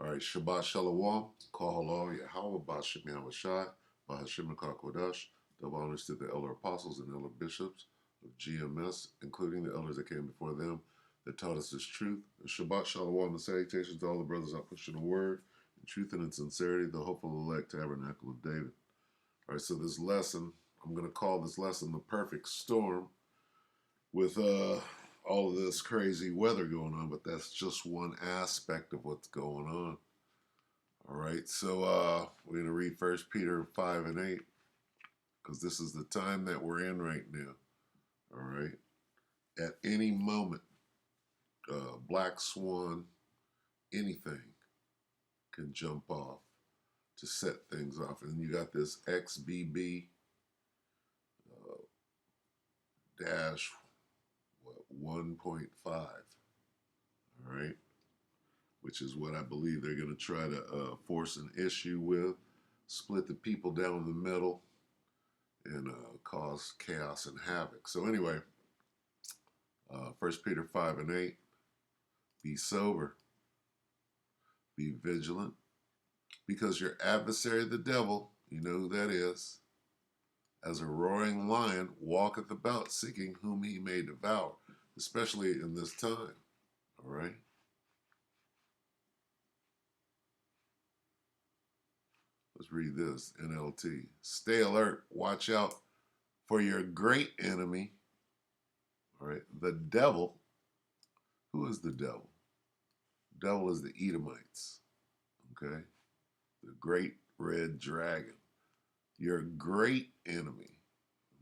All right, Shabbat Shalom, Kahalo, Yahweh, Bashem Yahushai, Bahashim Kodash. Double honors to the elder apostles and elder bishops of GMS, including the elders that came before them that taught us this truth. And Shabbat Shalom and salutations to all the brothers out pushing the word in truth and in sincerity, the hopeful elect tabernacle of David. All right, so this lesson, I'm going to call this lesson the perfect storm with all of this crazy weather going on, but that's just one aspect of what's going on. All right, so we're going to read 1 Peter 5 and 8 because this is the time that we're in right now. All right, at any moment, black swan, anything can jump off to set things off. And you got this XBB dash 1.5, all right, which is what I believe they're going to try to force an issue with, split the people down the middle, and cause chaos and havoc. So anyway, 1 Peter 5 and 8, be sober, be vigilant, because your adversary the devil, you know who that is, as a roaring lion walketh about seeking whom he may devour, especially in this time, all right? Let's read this, NLT. Stay alert, watch out for your great enemy, all right, the devil. Who is the devil? The devil is the Edomites, okay? The great red dragon. Your great enemy,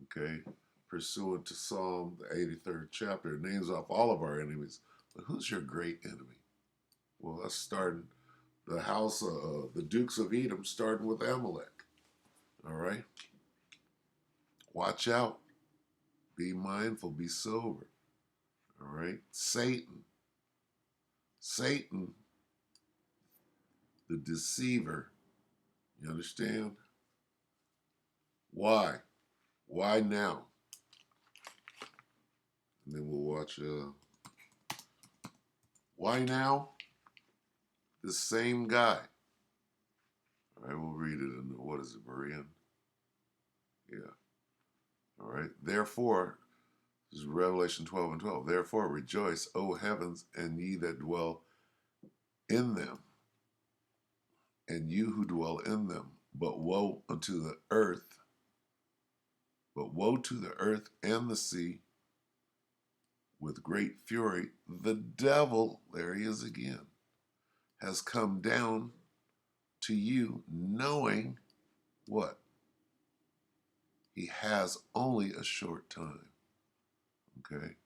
okay? Pursuant to Psalm, the 83rd chapter, it names off all of our enemies. But who's your great enemy? Well, that's starting the house of the Dukes of Edom, starting with Amalek, all right? Watch out. Be mindful. Be sober, all right? Satan, the deceiver. You understand? Why? Why now? And then we'll watch. Why now? The same guy. All right, we'll read it in what is it, Berean? Yeah. All right. Therefore, this is Revelation 12 and 12. Therefore, rejoice, O heavens, and ye that dwell in them, and you who dwell in them. But woe unto the earth, but woe to the earth and the sea with great fury. The devil, there he is again, has come down to you, knowing what? He has only a short time. Okay?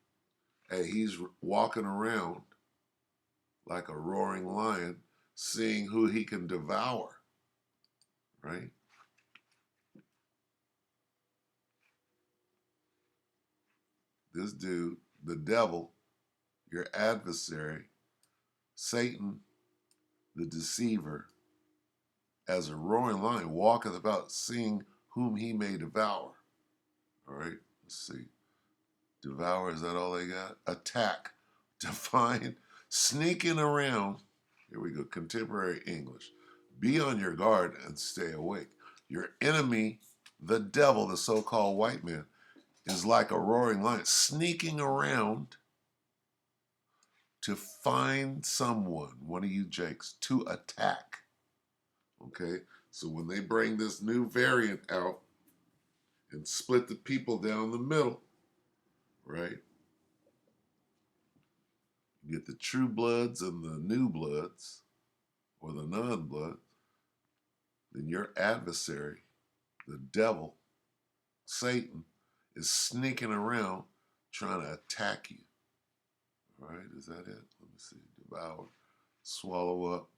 Hey, he's walking around like a roaring lion, seeing who he can devour. Right? This dude, the devil, your adversary, Satan, the deceiver, as a roaring lion, walketh about, seeing whom he may devour. All right? Let's see. Devour, is that all they got? Attack, define, sneaking around. Here we go, contemporary English. Be on your guard and stay awake. Your enemy, the devil, the so-called white man, is like a roaring lion, sneaking around to find someone, one of you jakes, to attack. Okay? So when they bring this new variant out and split the people down the middle, right? You get the true bloods and the new bloods, or the non-blood, then your adversary, the devil, Satan, is sneaking around trying to attack you. All right, is that it? Let me see. Devour, swallow up.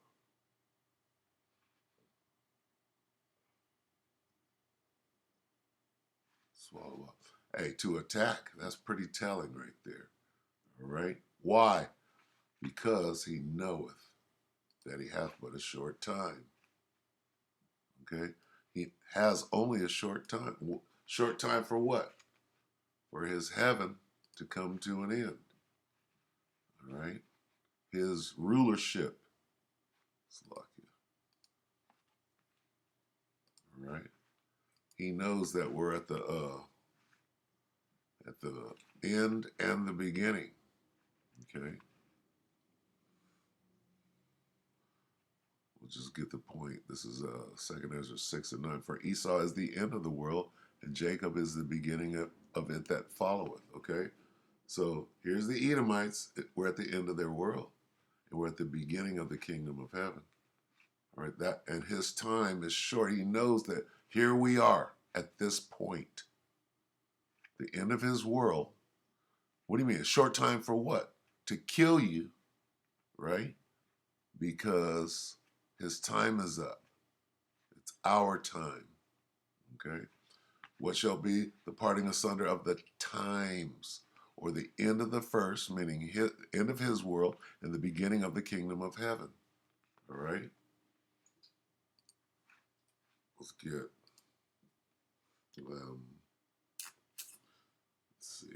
Swallow up. Hey, to attack, that's pretty telling right there. All right? Why? Because he knoweth that he hath but a short time. Okay? He has only a short time. Short time for what? For his heaven to come to an end. All right? His rulership Slovakia. All right. He knows that we're at the end and the beginning. Okay. We'll just get the point. This is 2 Ezra 6 and 9. For Esau is the end of the world, and Jacob is the beginning of it that followeth. Okay? So here's the Edomites. We're at the end of their world, and we're at the beginning of the kingdom of heaven. All right, that and his time is short. He knows that here we are at this point, the end of his world. What do you mean? A short time for what? To kill you, right? Because his time is up. It's our time. Okay? What shall be the parting asunder of the times, or the end of the first, meaning his, end of his world, and the beginning of the kingdom of heaven. All right? Let's get, let's see,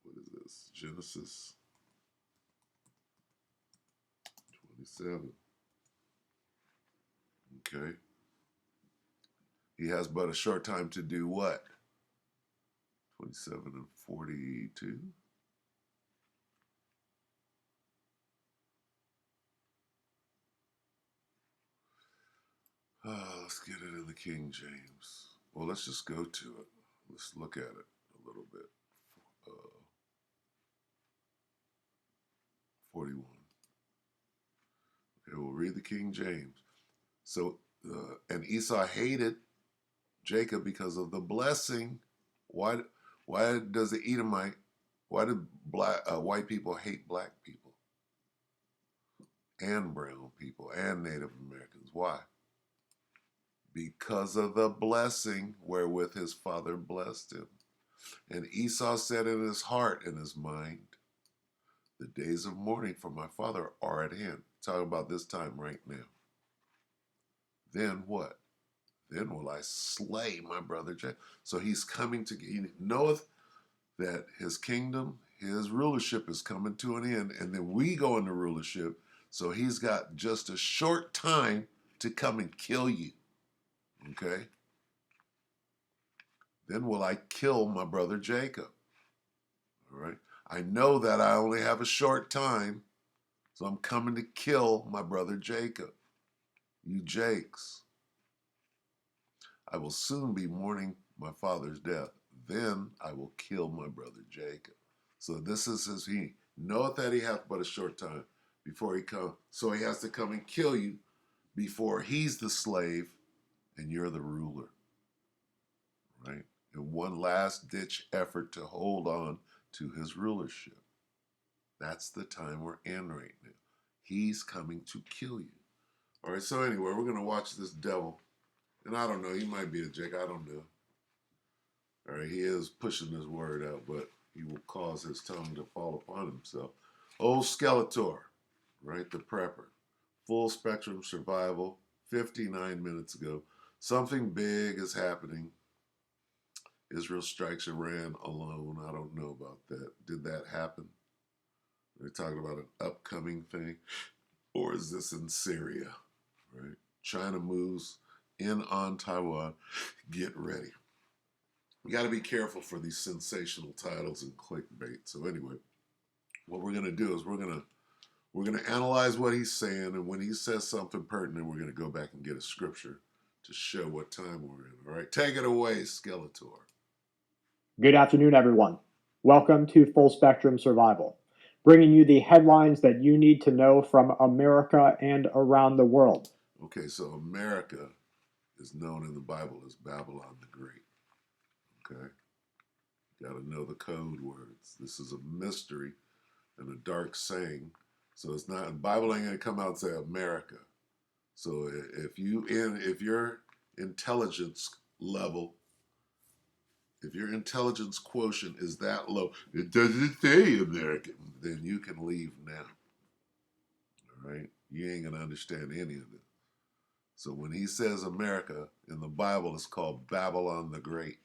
what is this? Genesis 27. Okay. He has but a short time to do what? 27 and 42. Let's get it in the King James. Well, let's just go to it. Let's look at it a little bit. 41. Okay, we'll read the King James. So, and Esau hated Jacob because of the blessing. Why does the Edomite, why do white people hate black people and brown people and Native Americans? Why? Because of the blessing wherewith his father blessed him. And Esau said in his heart and his mind, the days of mourning for my father are at hand. Talking about this time right now. Then what? Then will I slay my brother Jacob. So he's coming to, he knoweth that his kingdom, his rulership is coming to an end, and then we go into rulership. So he's got just a short time to come and kill you. Okay? Then will I kill my brother Jacob. All right? I know that I only have a short time, so I'm coming to kill my brother Jacob. You Jakes. I will soon be mourning my father's death. Then I will kill my brother Jacob. So this is his, he knoweth that he hath but a short time before he come. So he has to come and kill you before he's the slave and you're the ruler. Right? In one last ditch effort to hold on to his rulership. That's the time we're in right now. He's coming to kill you. All right, so anyway, we're going to watch this devil. And I don't know, he might be a Jake, I don't know. All right, he is pushing his word out, but he will cause his tongue to fall upon himself. Old Skeletor, right, the prepper. Full spectrum survival, 59 minutes ago. Something big is happening. Israel strikes Iran alone. I don't know about that. Did that happen? They're talking about an upcoming thing. Or is this in Syria? Right? China moves in on Taiwan. Get ready. We got to be careful for these sensational titles and clickbait. So anyway, what we're going to do is we're going to analyze what he's saying, and when he says something pertinent, we're going to go back and get a scripture to show what time we're in. All right, take it away, Skeletor. Good afternoon, everyone. Welcome to Full Spectrum Survival, bringing you the headlines that you need to know from America and around the world. Okay, so America is known in the Bible as Babylon the Great. Okay, you got to know the code words. This is a mystery and a dark saying. So it's not, the Bible ain't gonna come out and say America. So if your intelligence level, if your intelligence quotient is that low, it doesn't say American, then you can leave now. All right, you ain't gonna understand any of it. So when he says America in the Bible, it's called Babylon the Great.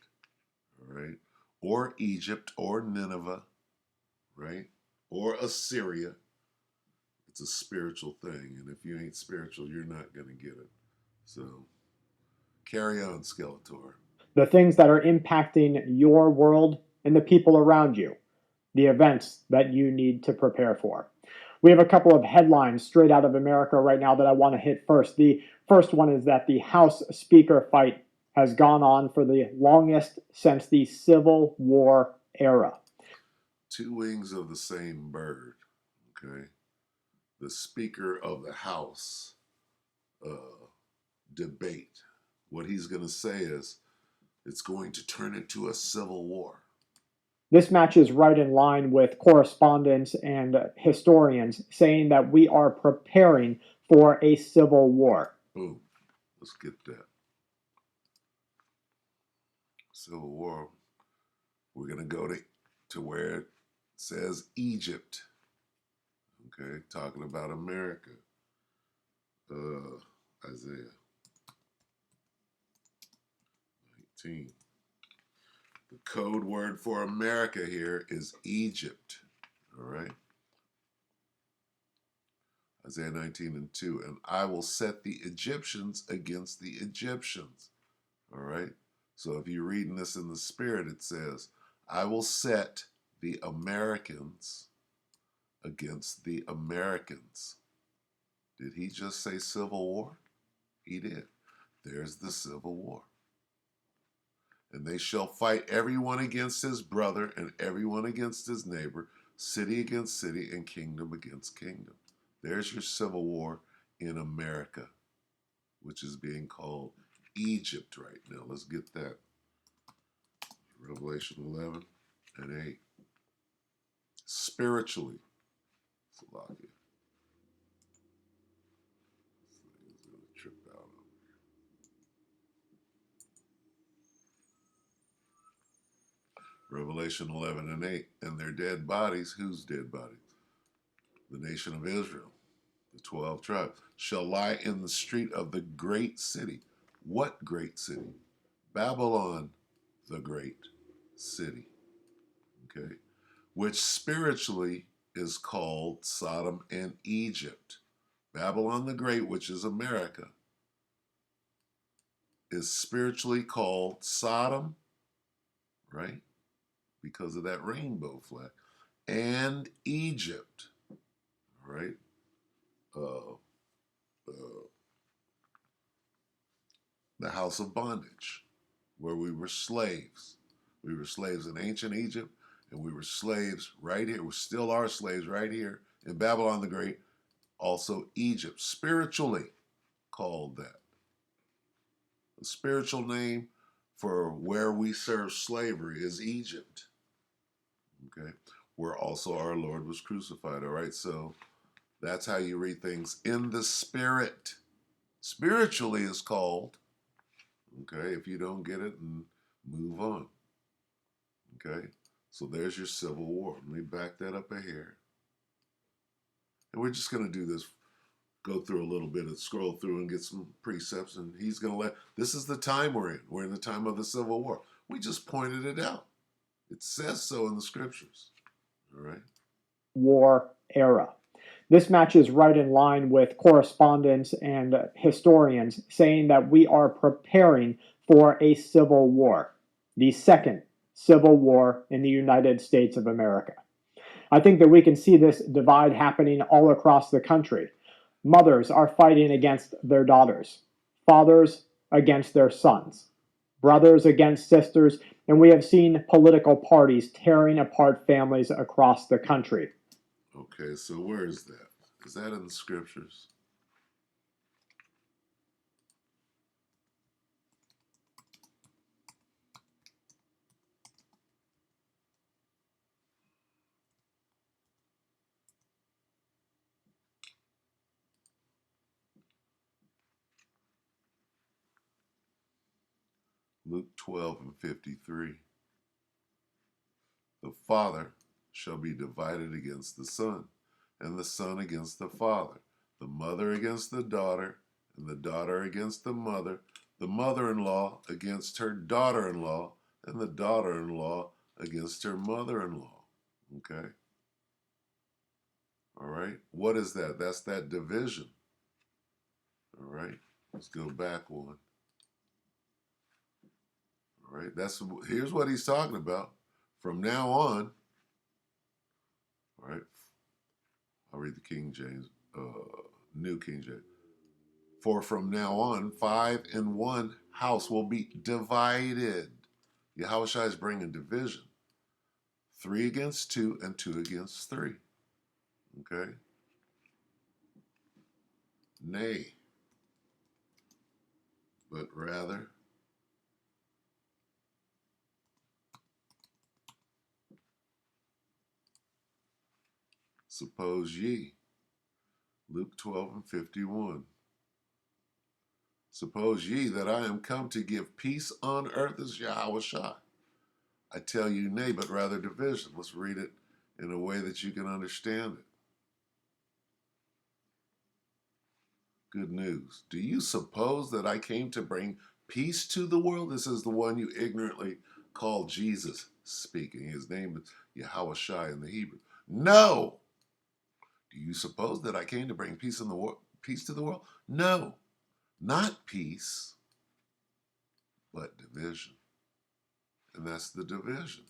All right, or Egypt, or Nineveh, right, or Assyria. It's a spiritual thing, and if you ain't spiritual, you're not going to get it. So carry on, Skeletor. The things that are impacting your world and the people around you, the events that you need to prepare for. We have a couple of headlines straight out of America right now that I want to hit first. The first one is that the House Speaker fight has gone on for the longest since the Civil War era. Two wings of the same bird, okay? The Speaker of the House debate. What he's going to say is it's going to turn into a civil war. This matches right in line with correspondents and historians saying that we are preparing for a civil war. Boom. Let's get that. Civil War. We're going to go to where it says Egypt. Okay, talking about America. Isaiah 19. The code word for America here is Egypt. All right. Isaiah 19:2. And I will set the Egyptians against the Egyptians. All right. So if you're reading this in the spirit, it says, I will set the Americans against the Americans. Did he just say civil war? He did. There's the civil war. And they shall fight everyone against his brother and everyone against his neighbor, city against city and kingdom against kingdom. There's your civil war in America, which is being called Egypt right now. Let's get that. Revelation 11:8. Spiritually, Slovakia. This thing is going to trip out on me. Revelation 11:8. And their dead bodies, whose dead bodies? The nation of Israel, the 12 tribes, shall lie in the street of the great city. What great city? Babylon, the great city. Okay. Which spiritually is called Sodom and Egypt. Babylon the Great, which is America, is spiritually called Sodom, right? Because of that rainbow flag, and Egypt, right? The house of bondage, where we were slaves. We were slaves in ancient Egypt, and we were slaves right here. We still are slaves right here in Babylon the Great, also Egypt, spiritually called that. The spiritual name for where we serve slavery is Egypt. Okay, where also our Lord was crucified. All right, so that's how you read things in the spirit. Spiritually is called. Okay, if you don't get it, and move on. Okay, so there's your civil war. Let me back that up a hair. And we're just going to do this, go through a little bit and scroll through and get some precepts. And he's going to this is the time we're in. We're in the time of the Civil War. We just pointed it out. It says so in the scriptures. All right. War era. This matches right in line with correspondents and historians saying that we are preparing for a civil war, the second civil war in the United States of America. I think that we can see this divide happening all across the country. Mothers are fighting against their daughters, fathers against their sons, brothers against sisters, and we have seen political parties tearing apart families across the country. Okay, so where is that? Is that in the scriptures? Luke 12:53. The father shall be divided against the son, and the son against the father, the mother against the daughter, and the daughter against the mother-in-law against her daughter-in-law, and the daughter-in-law against her mother-in-law. Okay? All right. What is that? That's that division. All right. Let's go back one. All right. Here's what he's talking about. From now on, all right. I'll read the King James, New King James. For from now on, 5 in one house will be divided. Yahushua is bringing division. 3 against 2 and 2 against 3. Okay? Nay, but rather suppose ye. Luke 12 and 51. Suppose ye that I am come to give peace on earth as Yahushua. I tell you, nay, but rather division. Let's read it in a way that you can understand it. Good news. Do you suppose that I came to bring peace to the world? This is the one you ignorantly call Jesus speaking. His name is Yahushua in the Hebrew. No. Do you suppose that I came to bring peace in the world? Peace to the world? No, not peace, but division. And that's the division.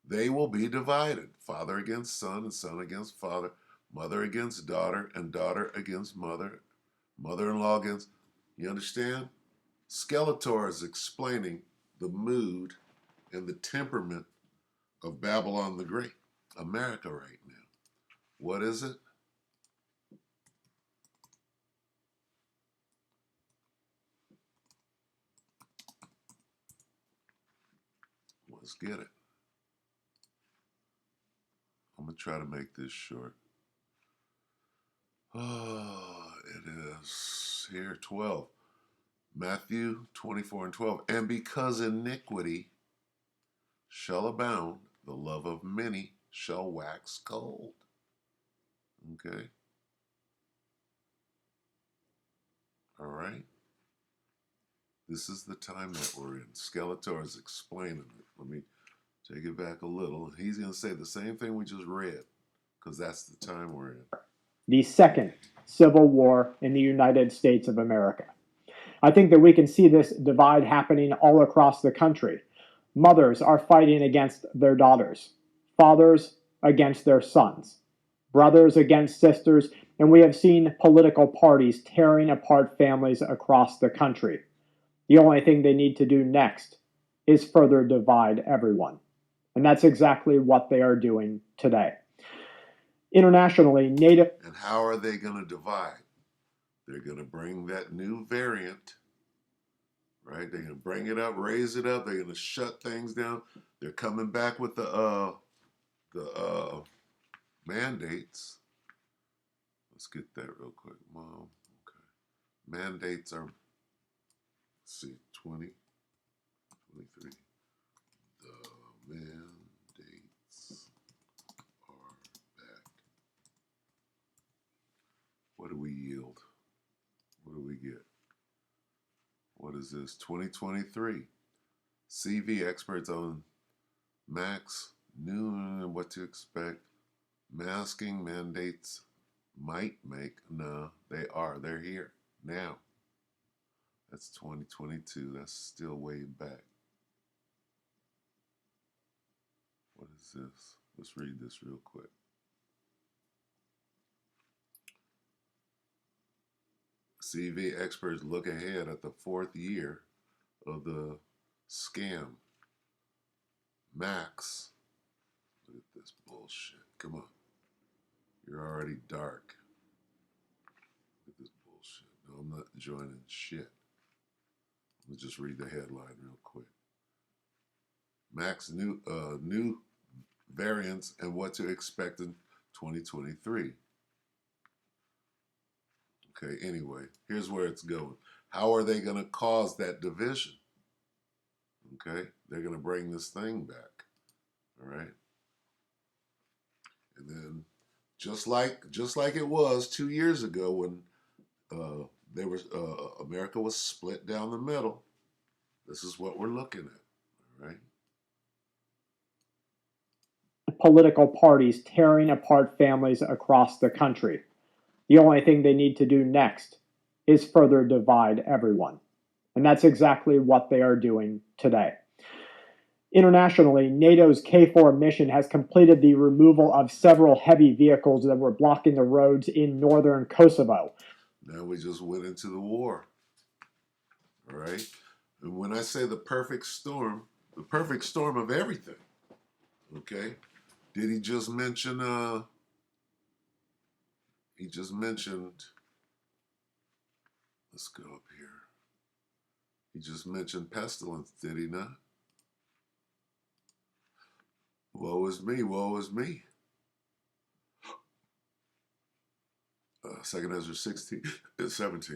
They will be divided. Father against son and son against father, mother against daughter and daughter against mother, mother-in-law against, you understand? Skeletor is explaining the mood and the temperament of Babylon the Great, America right now. What is it? Let's get it. I'm going to try to make this short. Oh, it is here 12. Matthew 24 and 12. And because iniquity shall abound, the love of many shall wax cold. Okay? All right? This is the time that we're in. Skeletor is explaining it. Let me take it back a little. He's going to say the same thing we just read, because that's the time we're in. The second civil war in the United States of America. I think that we can see this divide happening all across the country. Mothers are fighting against their daughters, fathers against their sons, brothers against sisters, and we have seen political parties tearing apart families across the country. The only thing they need to do next is further divide everyone. And that's exactly what they are doing today. Internationally, Native... And how are they going to divide? They're going to bring that new variant, right? They're going to bring it up, raise it up. They're going to shut things down. They're coming back with the mandates. Let's get that real quick, Mom. Okay. Mandates are, let's see, 20, 23. The mandates are back. What do we yield? What do we get? What is this? 2023. CV experts on Max knew what to expect. Masking mandates might make. No, they are. They're here now. That's 2022. That's still way back. What is this? Let's read this real quick. CV experts look ahead at the 4th year of the scam. Max. Look at this bullshit. Come on. You're already dark. Look at this bullshit. No, I'm not joining shit. Let's just read the headline real quick. Max new variants and what to expect in 2023. Okay, anyway, here's where it's going. How are they going to cause that division? Okay, they're going to bring this thing back. All right. And then just like it was 2 years ago when America was split down the middle. This is what we're looking at, all right? Political parties tearing apart families across the country. The only thing they need to do next is further divide everyone. And that's exactly what they are doing today. Internationally, NATO's KFOR mission has completed the removal of several heavy vehicles that were blocking the roads in northern Kosovo. Now we just went into the war, all right? And when I say the perfect storm of everything, okay? Did he just mention, let's go up here. He just mentioned pestilence, did he not? Woe is me, woe is me. 2nd Ezra 17,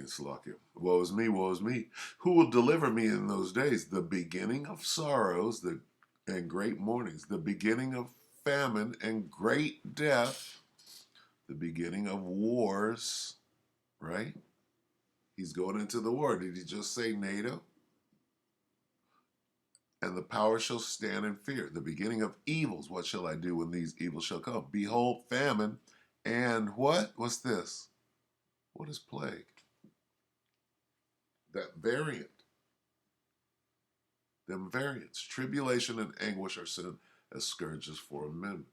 Salakia. Woe is me, woe is me. Who will deliver me in those days? The beginning of sorrows and great mournings, the beginning of famine and great death, the beginning of wars, right? He's going into the war. Did he just say NATO? And the power shall stand in fear. The beginning of evils. What shall I do when these evils shall come? Behold, famine and what? What's this? What is plague? That variant. Them variants. Tribulation and anguish are sent as scourges for a minute.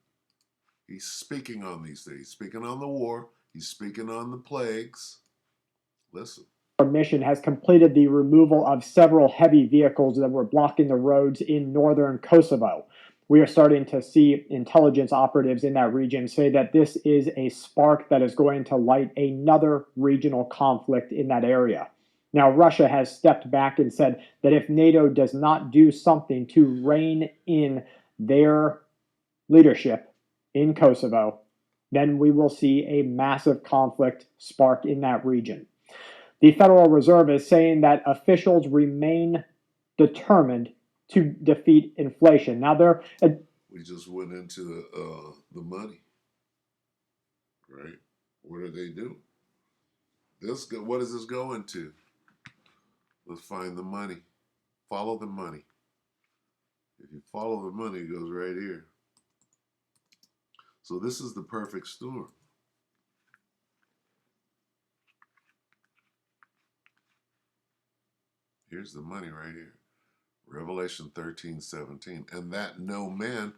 He's speaking on these things. He's speaking on the war. He's speaking on the plagues. Listen. Our mission has completed the removal of several heavy vehicles that were blocking the roads in northern Kosovo. We are starting to see intelligence operatives in that region say that this is a spark that is going to light another regional conflict in that area. Now, Russia has stepped back and said that if NATO does not do something to rein in their leadership in Kosovo, then we will see a massive conflict spark in that region. The Federal Reserve is saying that officials remain determined to defeat inflation. Now, we just went into the money, right? What do they do? What does this go into? Let's find the money. Follow the money. If you follow the money, it goes right here. So this is the perfect storm. Here's the money right here. Revelation 13:17. And that no man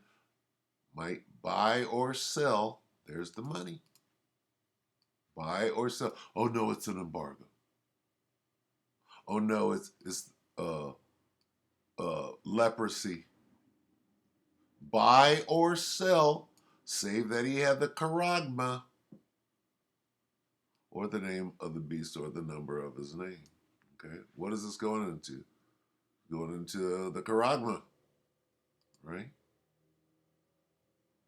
might buy or sell. There's the money. Buy or sell. Oh no, it's an embargo. Oh no, it's leprosy. Buy or sell, save that he had the charagma, or the name of the beast, or the number of his name. Okay, what is this going into? Going into the charagma, right?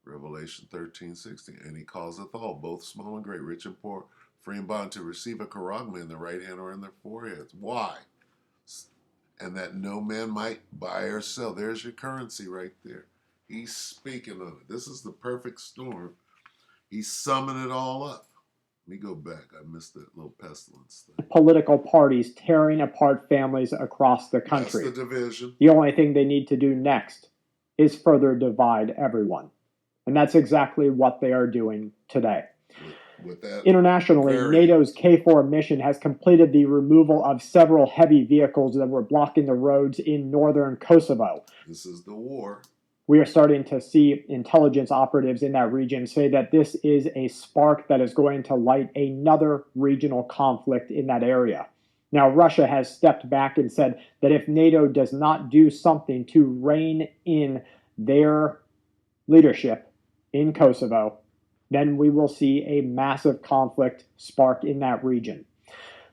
Revelation 13:16. And he causeth all, both small and great, rich and poor, free and bond, to receive a charagma in their right hand or in their foreheads. Why? And that no man might buy or sell. There's your currency right there. He's speaking of it. This is the perfect storm. He's summing it all up. Let me go back. I missed that little pestilence thing. Political parties tearing apart families across the country. That's the division. The only thing they need to do next is further divide everyone. And that's exactly what they are doing today. With that Internationally, NATO's KFOR mission has completed the removal of several heavy vehicles that were blocking the roads in northern Kosovo. This is the war. We are starting to see intelligence operatives in that region say that this is a spark that is going to light another regional conflict in that area. Now, Russia has stepped back and said that if NATO does not do something to rein in their leadership in Kosovo, then we will see a massive conflict spark in that region.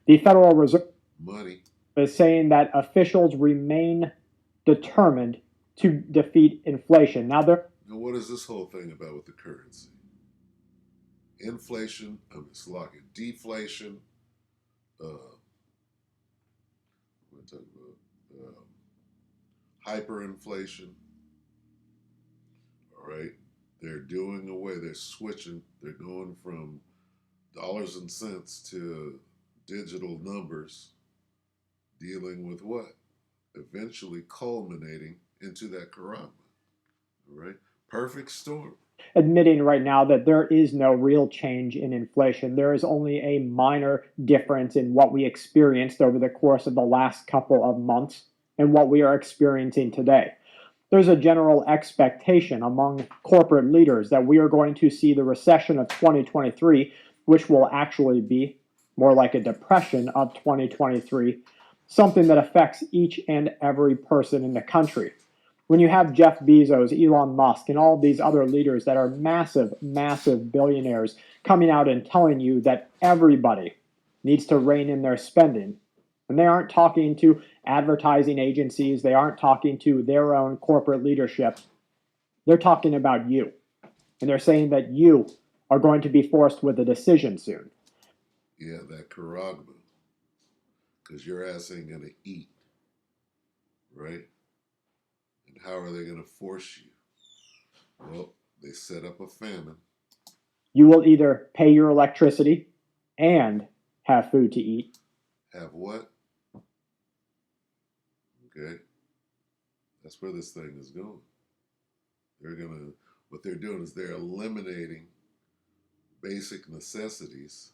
The Federal Reserve is saying that officials remain determined to defeat inflation. Now, what is this whole thing about with the currency? Inflation, deflation. We're talking about hyperinflation. All right. They're doing away, they're switching, they're going from dollars and cents to digital numbers, dealing with what? eventually culminating into that karama. All right? Perfect storm. Admitting right now that there is no real change in inflation. There is only a minor difference in what we experienced over the course of the last couple of months and what we are experiencing today. There's a general expectation among corporate leaders that we are going to see the recession of 2023, which will actually be more like a depression of 2023, something that affects each and every person in the country. When you have Jeff Bezos, Elon Musk, and all these other leaders that are massive, massive billionaires coming out and telling you that everybody needs to rein in their spending, and they aren't talking to advertising agencies, they aren't talking to their own corporate leadership, they're talking about you. And they're saying that you are going to be forced with a decision soon. Yeah, that karagma. Because your ass ain't going to eat. Right? And how are they going to force you? Well, they set up a famine. You will either pay your electricity and have food to eat. Have what? Okay. That's where this thing is going. What they're doing is they're eliminating basic necessities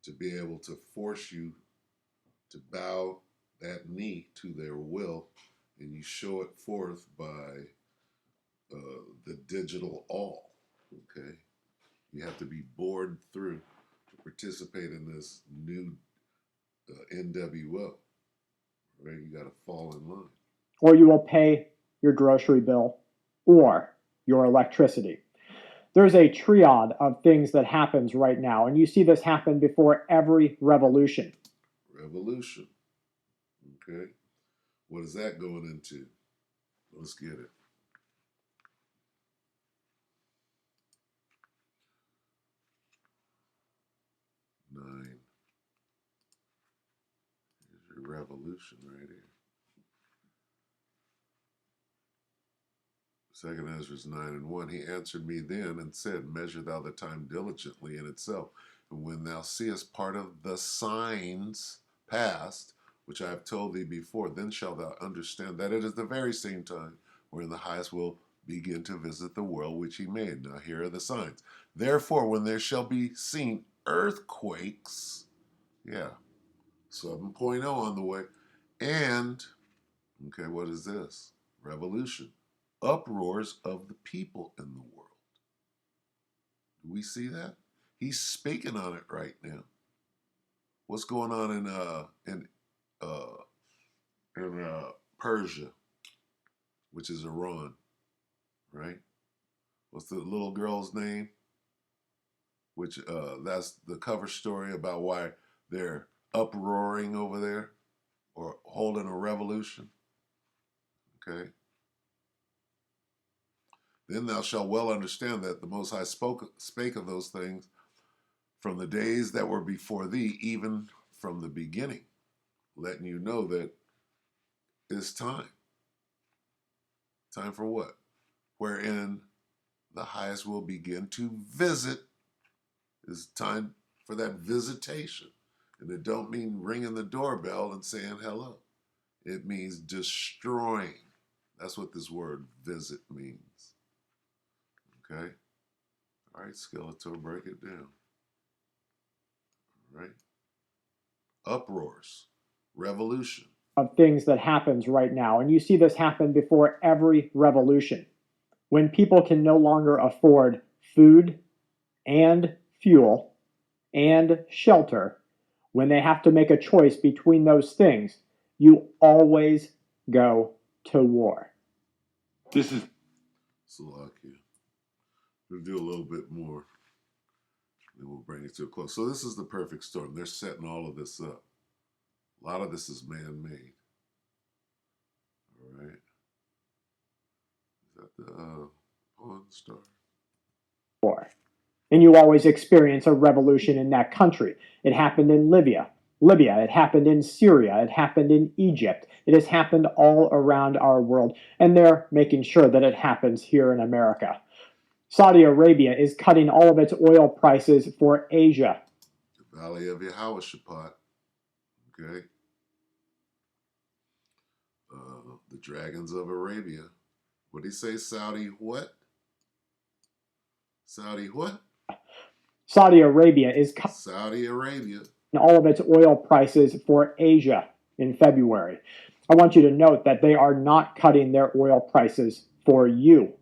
to be able to force you to bow that knee to their will, and you show it forth by the digital all. Okay, you have to be bored through to participate in this new NWO. Right, you got to fall in line. Or you will pay your grocery bill or your electricity. There's a triad of things that happens right now, and you see this happen before every revolution. Revolution. Okay. What is that going into? Let's get it. Nine. Here's your revolution right here. Second Ezra 9:1. He answered me then and said, measure thou the time diligently in itself. And when thou seest part of the signs past, which I have told thee before, then shalt thou understand that it is the very same time wherein the highest will begin to visit the world which he made. Now here are the signs. Therefore, when there shall be seen earthquakes, 7.0 on the way, and, okay, what is this? Revolution. Uproars of the people in the world. Do we see that? He's speaking on it right now. What's going on in Persia, which is Iran, right? What's the little girl's name? Which that's the cover story about why they're uproaring over there or holding a revolution. Okay. Then thou shalt well understand that the Most High spake of those things from the days that were before thee, even from the beginning, letting you know that it's time. Time for what? Wherein the highest will begin to visit. It's time for that visitation. And it don't mean ringing the doorbell and saying hello. It means destroying. That's what this word visit means. Okay? All right, Skeletor, break it down. All right? Uproars. Revolution. Of things that happens right now. And you see this happen before every revolution. When people can no longer afford food and fuel and shelter, when they have to make a choice between those things, you always go to war. This is Salakia. We'll do a little bit more. Then we'll bring it to a close. So this is the perfect storm. They're setting all of this up. A lot of this is man-made. All right. Is that the Pawn Star? War. And you always experience a revolution in that country. It happened in Libya. It happened in Syria, it happened in Egypt. It has happened all around our world, and they're making sure that it happens here in America. Saudi Arabia is cutting all of its oil prices for Asia. The Valley of Yehoshaphat. Okay. the dragons of Arabia. What did he say? Saudi what? Saudi what? Saudi Arabia is cutting Saudi Arabia. all of its oil prices for Asia in February. I want you to note that they are not cutting their oil prices for you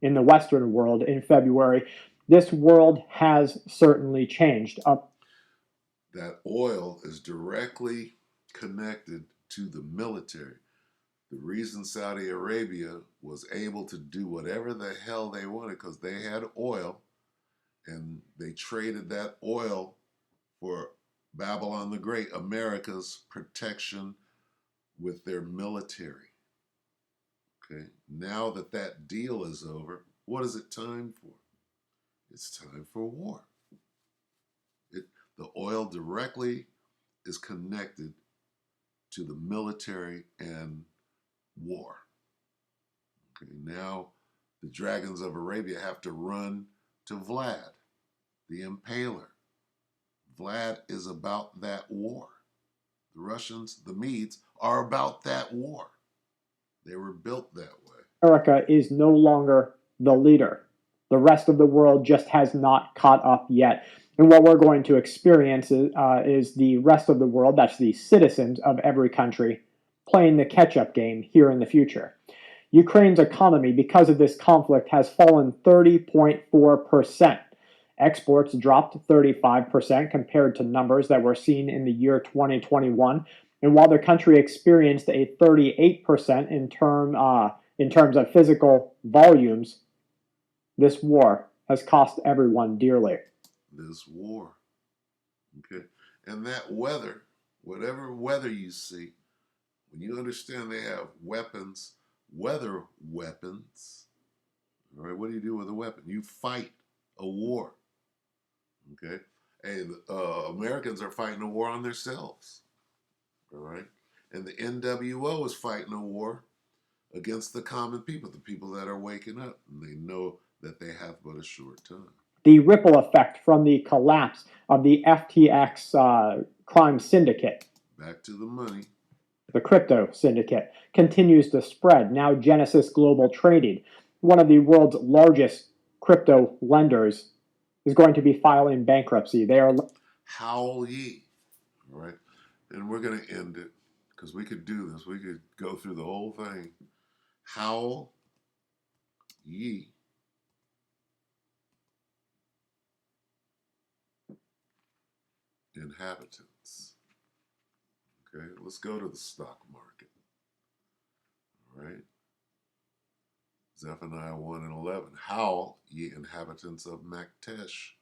in the Western world in February. This world has certainly changed. That oil is directly connected to the military. The reason Saudi Arabia was able to do whatever the hell they wanted because they had oil and they traded that oil for Babylon the Great, America's protection with their military. Okay, now that that deal is over, what is it time for? It's time for war. The oil directly is connected to the military and war. Okay, now the dragons of Arabia have to run to Vlad, the impaler. Vlad is about that war. The Russians, the Medes, are about that war. They were built that way. America is no longer the leader. The rest of the world just has not caught up yet. And what we're going to experience is the rest of the world, that's the citizens of every country, playing the catch-up game here in the future. Ukraine's economy, because of this conflict, has fallen 30.4%. Exports dropped 35% compared to numbers that were seen in the year 2021. And while the country experienced a 38% in terms of physical volumes, this war has cost everyone dearly. This war. Okay. And that weather, whatever weather you see, when you understand they have weapons, weather weapons, all right, what do you do with a weapon? You fight a war. Okay. And Americans are fighting a war on themselves. All right. And the NWO is fighting a war against the common people, the people that are waking up, and they know that they have but a short time. The ripple effect from the collapse of the FTX crime syndicate, back to the money, the crypto syndicate, continues to spread. Now Genesis Global Trading, one of the world's largest crypto lenders, is going to be filing bankruptcy. They are howl ye, all right? And we're going to end it because we could do this. We could go through the whole thing. Howl ye. Inhabitants. Okay, let's go to the stock market. All right. Zephaniah 1 and 11. Howl, ye inhabitants of Maktesh,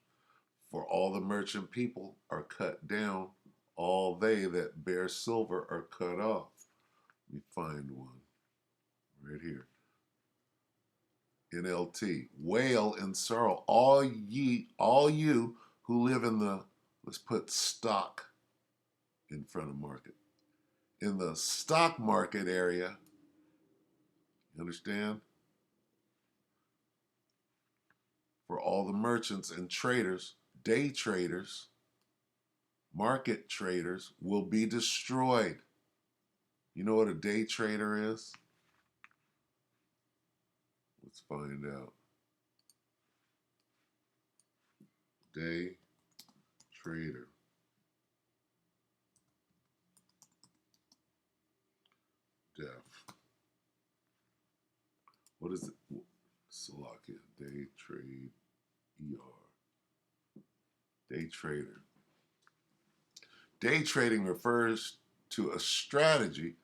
for all the merchant people are cut down, all they that bear silver are cut off. Let me find one right here. NLT. Wail in sorrow, all you who live in the, let's put stock in front of market. In the stock market area, you understand? For all the merchants and traders, day traders, market traders will be destroyed. You know what a day trader is? Let's find out. Day trader. Def. What is it? Salakia. Day trade. ER. Day trader. Day trading refers to a strategy.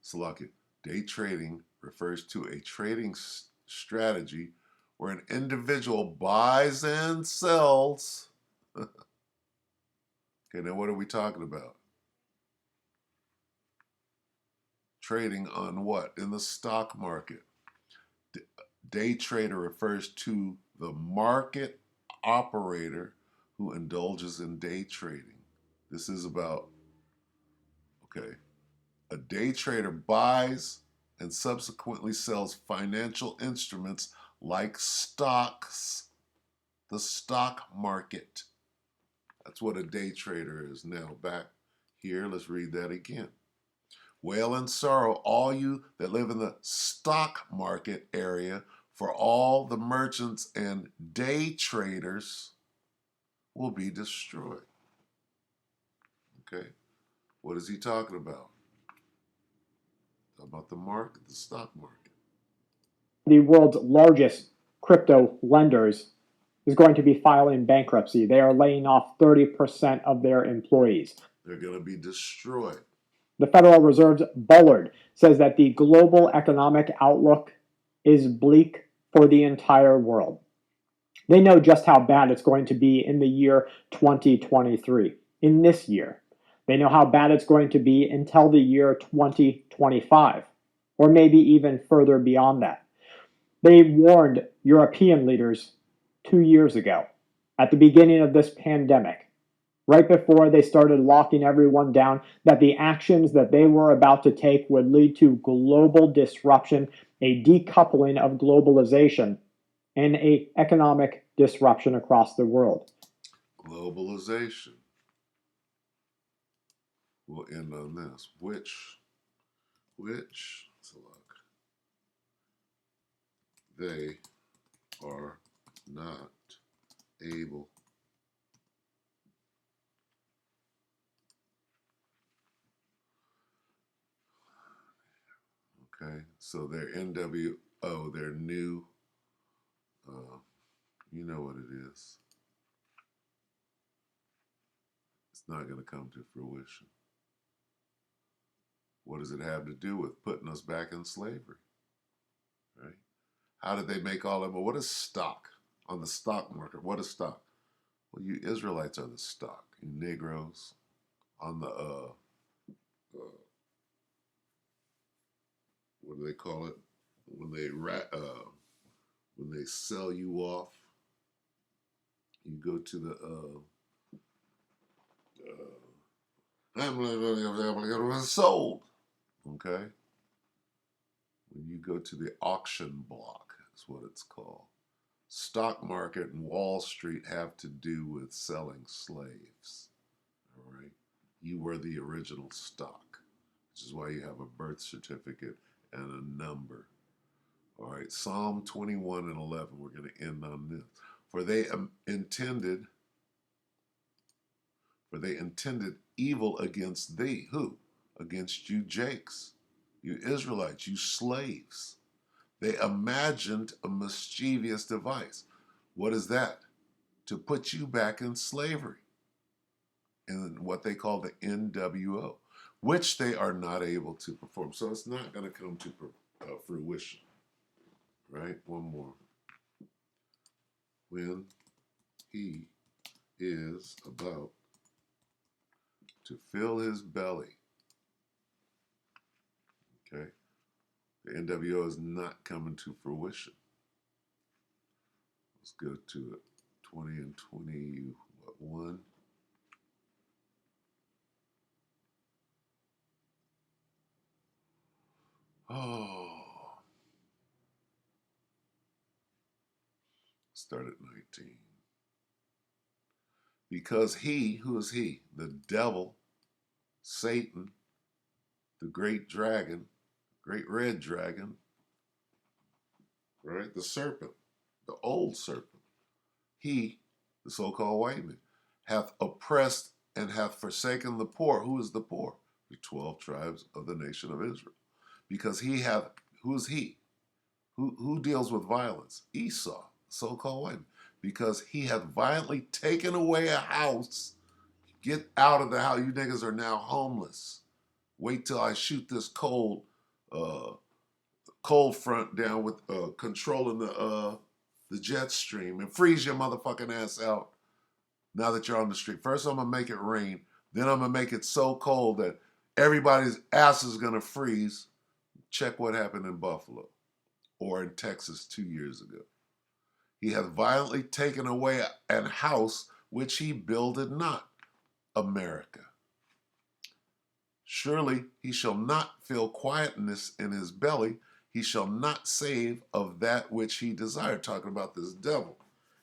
Salakia. Day trading refers to a trading strategy where an individual buys and sells. Okay, now what are we talking about? Trading on what? In the stock market. Day trader refers to the market operator who indulges in day trading. This is about, okay, a day trader buys and subsequently sells financial instruments like stocks, the stock market. That's what a day trader is. Now back here, let's read that again. Wail and sorrow, all you that live in the stock market area, for all the merchants and day traders will be destroyed. Okay? What is he talking about? About the market, the stock market. The world's largest crypto lenders is going to be filing bankruptcy. They are laying off 30% of their employees. They're going to be destroyed. The Federal Reserve's Bullard says that the global economic outlook is bleak for the entire world. They know just how bad it's going to be in the year 2023, in this year. They know how bad it's going to be until the year 2025, or maybe even further beyond that. They warned European leaders 2 years ago, at the beginning of this pandemic, right before they started locking everyone down, that the actions that they were about to take would lead to global disruption, a decoupling of globalization, and an economic disruption across the world. Globalization. We'll end on this. Which, let's look. They are not able okay, so their NWO, their new, you know what it is. It's not going to come to fruition. What does it have to do with putting us back in slavery? Right? How did they make all that? Well, what is stock on the stock market? What is stock? Well, you Israelites are the stock. You Negroes on the what do they call it when they sell you off? You go to the sold. Okay. When you go to the auction block, is what it's called. Stock market and Wall Street have to do with selling slaves. All right. You were the original stock, which is why you have a birth certificate and a number. All right. Psalm 21 and 11. We're going to end on this. For they intended evil against thee. Who? Against you, Jakes. You Israelites, you slaves. They imagined a mischievous device. What is that? To put you back in slavery, in what they call the NWO, which they are not able to perform. So it's not going to come to fruition. Right? One more. When he is about to fill his belly. Okay? The NWO is not coming to fruition. Let's go to it. 20 and 21. Oh. Start at 19. Because he, who is he? The devil, Satan, the great dragon, great red dragon, right? The serpent, the old serpent. He, the so-called white man, hath oppressed and hath forsaken the poor. Who is the poor? The 12 tribes of the nation of Israel. Because he hath, who is he? Who deals with violence? Esau, so-called white man. Because he hath violently taken away a house. Get out of the house. You niggas are now homeless. Wait till I shoot this cold front down with controlling the jet stream and freeze your motherfucking ass out now that you're on the street. First, I'm going to make it rain. Then I'm going to make it so cold that everybody's ass is going to freeze. Check what happened in Buffalo or in Texas 2 years ago. He hath violently taken away an house which he builded not. America. Surely he shall not feel quietness in his belly. He shall not save of that which he desired. Talking about this devil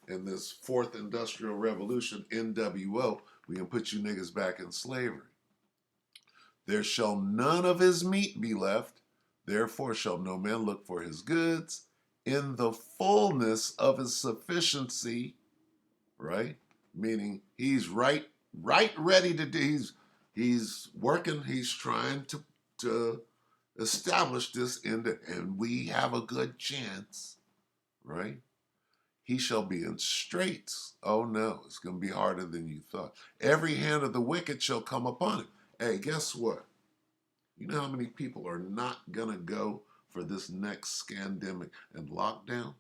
and this fourth industrial revolution, NWO. We can put you niggas back in slavery. There shall none of his meat be left. Therefore shall no man look for his goods in the fullness of his sufficiency, right? Meaning he's right ready to do. He's working. He's trying to establish this and we have a good chance, right? He shall be in straits. Oh no, it's going to be harder than you thought. Every hand of the wicked shall come upon him. Hey, guess what? You know how many people are not going to go for this next scandemic and lockdown?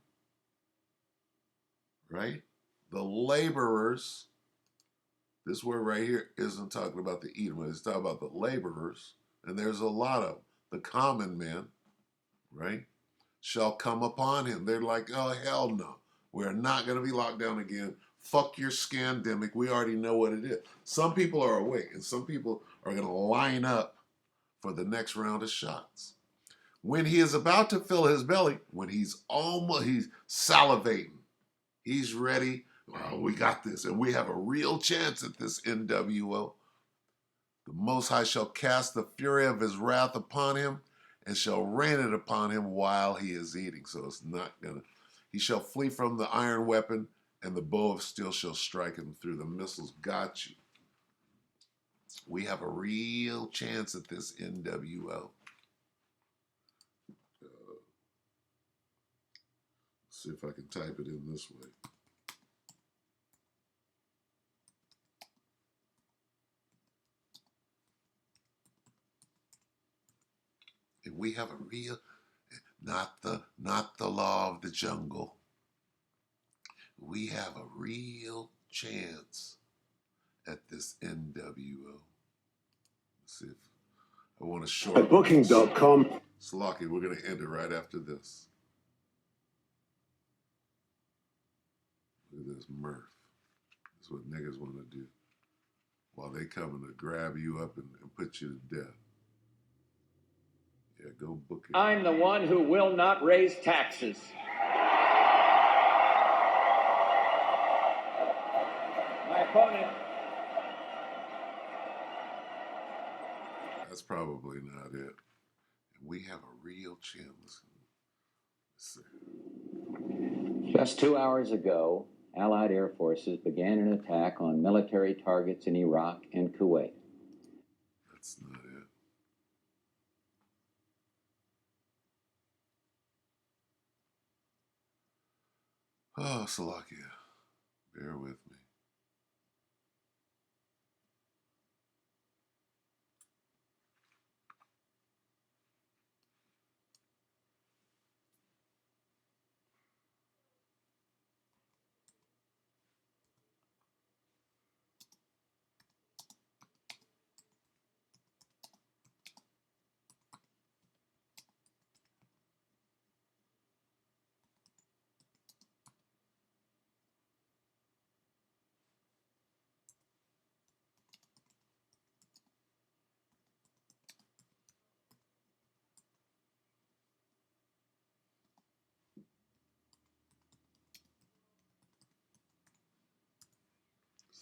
Right? The laborers. This word right here isn't talking about the Edomites. It's talking about the laborers. And there's a lot of them. The common men, right, shall come upon him. They're like, oh, hell no. We're not going to be locked down again. Fuck your scandemic. We already know what it is. Some people are awake, and some people are going to line up for the next round of shots. When he is about to fill his belly, when he's salivating, he's ready. Well, we got this, and we have a real chance at this NWO. The Most High shall cast the fury of his wrath upon him, and shall rain it upon him while he is eating. So it's not gonna. He shall flee from the iron weapon, and the bow of steel shall strike him through. The missiles got you. We have a real chance at this NWO. See if I can type it in this way. And we have a real, not the law of the jungle. We have a real chance at this NWO. Let's see if I want to short. Booking.com. Slaki, we're going to end it right after this. Look at this mirth. That's what niggas want to do. While they coming to grab you up and put you to death. Yeah, go book it. I'm the one who will not raise taxes. My opponent. That's probably not it. We have a real chance. Let's see. Just 2 hours ago, Allied air forces began an attack on military targets in Iraq and Kuwait. That's not it. Oh, Salakia, bear with me.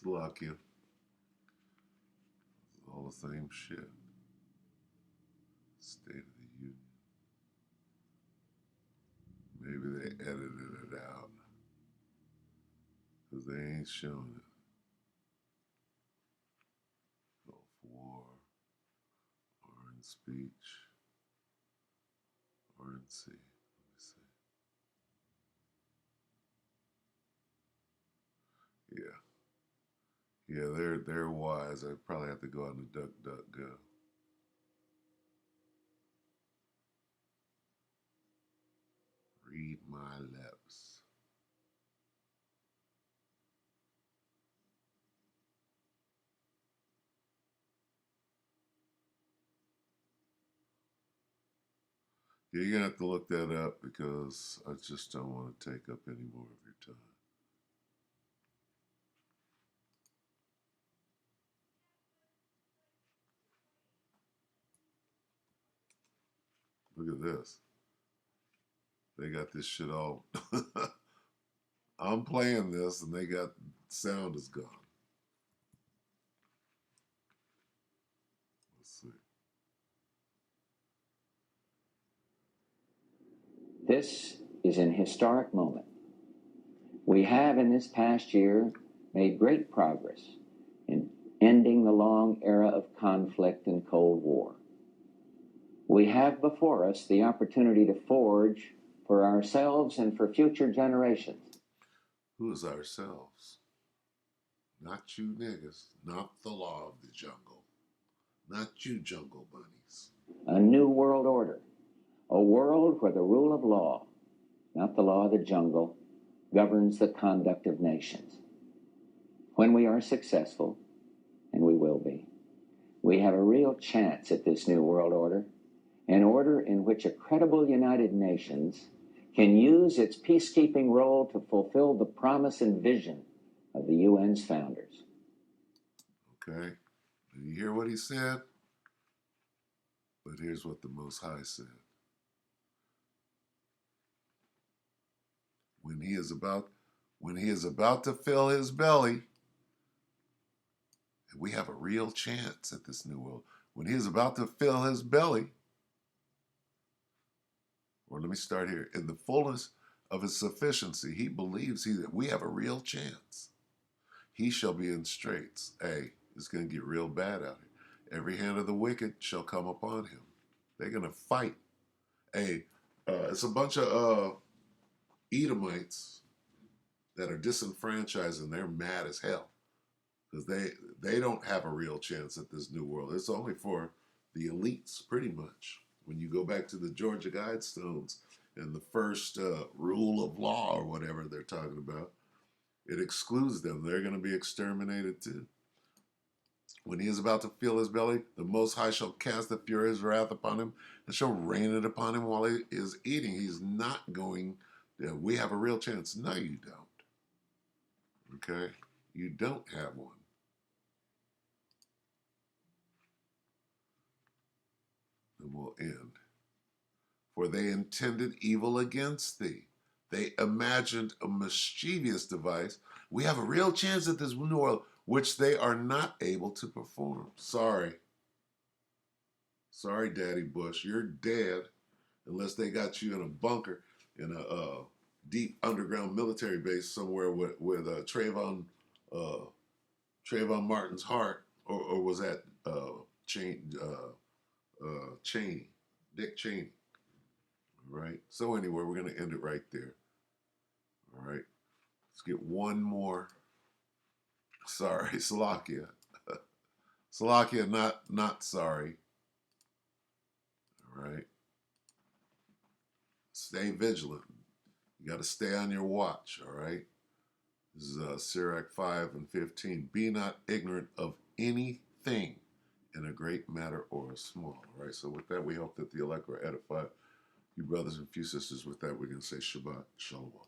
Salakia. It's all the same shit. State of the Union. Maybe they edited it out. Because they ain't showing it. Gulf War. Orange Speech. Orange Sea. Let me see. Yeah. Yeah, they're wise. I probably have to go on the DuckDuckGo. Read my lips. Yeah, you're gonna have to look that up because I just don't want to take up any more of your time. Look at this. They got this shit all. I'm playing this and they got sound is gone. Let's see. This is an historic moment. We have in this past year made great progress in ending the long era of conflict and Cold War. We have before us the opportunity to forge for ourselves and for future generations. Who is ourselves? Not you niggas, not the law of the jungle, not you jungle bunnies. A new world order, a world where the rule of law, not the law of the jungle, governs the conduct of nations. When we are successful, and we will be, we have a real chance at this new world order, an order in which a credible United Nations can use its peacekeeping role to fulfill the promise and vision of the UN's founders. Okay? Did you hear what he said? But here's what the Most High said. When he is about to fill his belly, and we have a real chance at this new world. When he is about to fill his belly, or let me start here, in the fullness of his sufficiency, he believes that we have a real chance. He shall be in straits. Hey, it's going to get real bad out here. Every hand of the wicked shall come upon him. They're going to fight. Hey, it's a bunch of Edomites that are disenfranchised and they're mad as hell because they don't have a real chance at this new world. It's only for the elites, pretty much. When you go back to the Georgia Guidestones and the first rule of law or whatever they're talking about, it excludes them. They're going to be exterminated too. When he is about to fill his belly, the Most High shall cast the fury of his wrath upon him and shall rain it upon him while he is eating. He's not going, we have a real chance. No, you don't. Okay? You don't have one. And we'll end. For they intended evil against thee. They imagined a mischievous device. We have a real chance at this new world, which they are not able to perform. Sorry. Sorry, Daddy Bush. You're dead unless they got you in a bunker in a deep underground military base somewhere with Trayvon Martin's heart, or was that Cheney, Dick Cheney. All right. So anyway, we're going to end it right there. All right. Let's get one more. Sorry, Salakia. Salakia, not sorry. All right. Stay vigilant. You got to stay on your watch. All right. This is Sirach 5 and 15. Be not ignorant of anything in a great matter or a small. All right. So with that, we hope that the elect were edified. You brothers and few sisters, with that, we're going to say Shabbat Shalom.